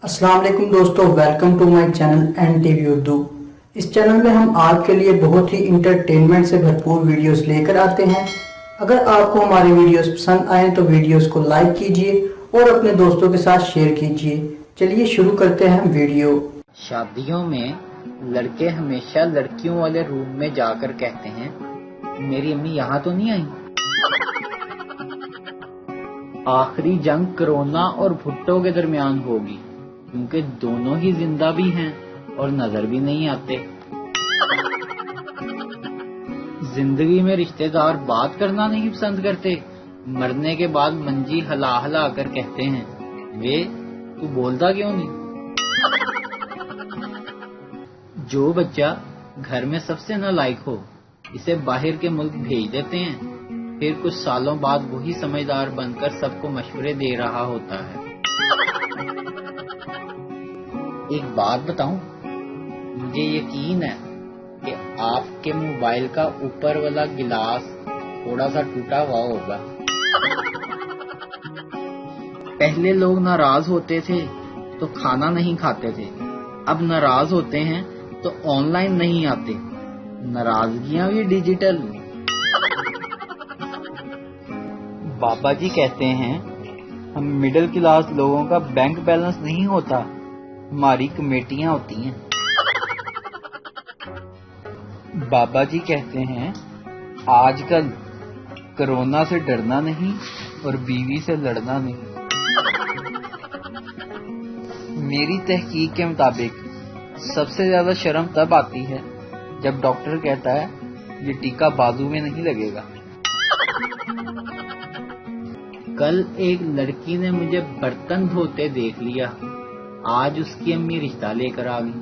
अस्सलाम वालेकुम दोस्तों, welcome to my channel N TV Urdu. इस चैनल में हम आपके लिए बहुत ही इंटरटेनमेंट से भरपूर वीडियोस लेकर आते हैं। अगर आपको हमारे वीडियोस पसंद आए तो वीडियोस को लाइक कीजिए और अपने दोस्तों के साथ शेयर कीजिए। चलिए शुरू करते हैं वीडियो। शादियों में लड़के हमेशा लड़कियों वाले रूम में जाकर कहते हैं, मेरी अम्मी यहाँ तो नहीं आई। आखिरी जंग कोरोना और भुट्टो के दरमियान होगी, क्योंकि दोनों ही जिंदा भी हैं और नजर भी नहीं आते। जिंदगी में रिश्तेदार बात करना नहीं पसंद करते, मरने के बाद मंजी हला हला कर कहते हैं, वे तू बोलता क्यों नहीं। जो बच्चा घर में सबसे नालायक हो, इसे बाहर के मुल्क भेज देते हैं, फिर कुछ सालों बाद वही समझदार बनकर सबको मशवरे दे रहा होता है। एक बात बताऊं, मुझे यकीन है कि आपके मोबाइल का ऊपर वाला गिलास थोड़ा सा टूटा हुआ होगा। पहले लोग नाराज होते थे तो खाना नहीं खाते थे, अब नाराज होते हैं तो ऑनलाइन नहीं आते, नाराजगियां भी डिजिटल। बाबा जी कहते हैं, हम मिडिल क्लास लोगों का बैंक बैलेंस नहीं होता, हमारी कमेटियां होती हैं। बाबा जी कहते हैं, आजकल कोरोना से डरना नहीं और बीवी से लड़ना नहीं। मेरी तहकीक के मुताबिक सबसे ज्यादा शर्म तब आती है जब डॉक्टर कहता है ये टीका बाजू में नहीं लगेगा। कल एक लड़की ने मुझे बर्तन धोते देख लिया, आज उसकी अम्मी रिश्ता लेकर आ गई।